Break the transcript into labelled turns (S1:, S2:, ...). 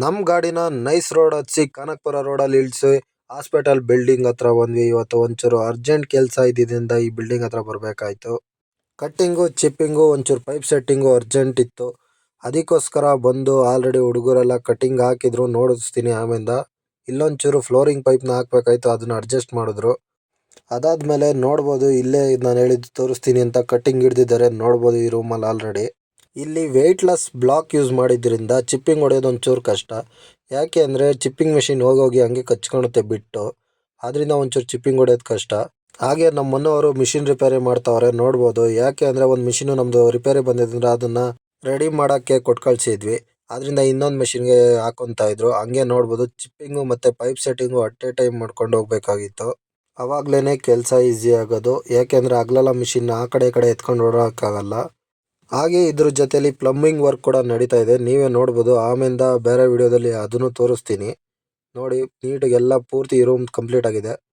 S1: ನಮ್ಮ ಗಾಡಿನ nice road ಹಚ್ಚಿ ಕನಕಪುರ ರೋಡಲ್ಲಿ ಇಳಿಸಿ ಹಾಸ್ಪಿಟಲ್ ಬಿಲ್ಡಿಂಗ್ ಹತ್ರ ಬಂದ್ವಿ. ಇವತ್ತು ಒಂಚೂರು ಅರ್ಜೆಂಟ್ ಕೆಲಸ ಇದ್ದಿದ್ದರಿಂದ ಈ ಬಿಲ್ಡಿಂಗ್ ಹತ್ರ ಬರಬೇಕಾಯ್ತು. ಕಟ್ಟಿಂಗು ಚಿಪ್ಪಿಂಗು ಒಂಚೂರು ಪೈಪ್ ಸೆಟ್ಟಿಂಗು ಅರ್ಜೆಂಟ್ ಇತ್ತು. ಅದಕ್ಕೋಸ್ಕರ ಬಂದು ಆಲ್ರೆಡಿ ಹುಡುಗರೆಲ್ಲ ಕಟ್ಟಿಂಗ್ ಹಾಕಿದ್ರು, ನೋಡಿಸ್ತೀನಿ ಆಮೇಲಿಂದ. ಇಲ್ಲೊಂಚೂರು ಫ್ಲೋರಿಂಗ್ ಪೈಪ್ನ ಹಾಕ್ಬೇಕಾಯ್ತು, ಅದನ್ನ ಅಡ್ಜಸ್ಟ್ ಮಾಡಿದ್ರು. ಅದಾದ್ಮೇಲೆ ನೋಡ್ಬೋದು, ಇಲ್ಲೇ ನಾನು ಹೇಳಿದ್ದು ತೋರಿಸ್ತೀನಿ ಅಂತ ಕಟ್ಟಿಂಗ್ ಹಿಡ್ದಿದ್ದಾರೆ, ನೋಡ್ಬೋದು ಈ ರೂಮಲ್ಲಿ ಆಲ್ರೆಡಿ. ಇಲ್ಲಿ ವೆಯ್ಟ್ಲೆಸ್ ಬ್ಲಾಕ್ ಯೂಸ್ ಮಾಡಿದ್ರಿಂದ ಚಿಪ್ಪಿಂಗ್ ಹೊಡೆಯೋದು ಒಂಚೂರು ಕಷ್ಟ. ಯಾಕೆ ಅಂದರೆ ಚಿಪ್ಪಿಂಗ್ ಮೆಷಿನ್ ಹೋಗೋಗಿ ಹಂಗೆ ಕಚ್ಕೊಳುತ್ತೆ ಬಿಟ್ಟು, ಅದರಿಂದ ಒಂಚೂರು ಚಿಪ್ಪಿಂಗ್ ಹೊಡೆಯೋದು ಕಷ್ಟ. ಹಾಗೆ ನಮ್ಮ ಮನೆಯವರು ಮಿಷಿನ್ ರಿಪೇರಿ ಮಾಡ್ತಾವ್ರೆ, ನೋಡ್ಬೋದು. ಯಾಕೆ ಅಂದರೆ ಒಂದು ಮಿಷಿನು ನಮ್ಮದು ರಿಪೇರಿ ಬಂದಿದ್ದರಿಂದ ಅದನ್ನು ರೆಡಿ ಮಾಡೋಕ್ಕೆ ಕೊಟ್ಟು ಕಳಿಸಿದ್ವಿ. ಅದರಿಂದ ಇನ್ನೊಂದು ಮಿಷಿನ್ಗೆ ಹಾಕೊತಾ ಇದ್ರು. ಹಂಗೆ ನೋಡ್ಬೋದು ಚಿಪ್ಪಿಂಗು ಮತ್ತು pipe setting at A time ಮಾಡ್ಕೊಂಡು ಹೋಗ್ಬೇಕಾಗಿತ್ತು. ಅವಾಗಲೇ ಕೆಲಸ ಈಸಿ ಆಗೋದು. ಯಾಕೆಂದರೆ ಹಗಲೆಲ್ಲ ಮಿಷಿನ್ ಆ ಕಡೆ ಈ ಕಡೆ ಎತ್ಕೊಂಡು ಓಡೋಕ್ಕಾಗಲ್ಲ. ಹಾಗೆ ಇದ್ರ ಜೊತೆಲಿ ಪ್ಲಂಬಿಂಗ್ ವರ್ಕ್ ಕೂಡ ನಡೀತಾ ಇದೆ, ನೀವೇ ನೋಡ್ಬೋದು. ಆಮೇಲಿಂದ ಬೇರೆ ವಿಡಿಯೋದಲ್ಲಿ ಅದನ್ನು ತೋರಿಸ್ತೀನಿ ನೋಡಿ. ನೀಟಾಗಿ ಎಲ್ಲ ಪೂರ್ತಿ ರೂಮ್ ಕಂಪ್ಲೀಟ್ ಆಗಿದೆ.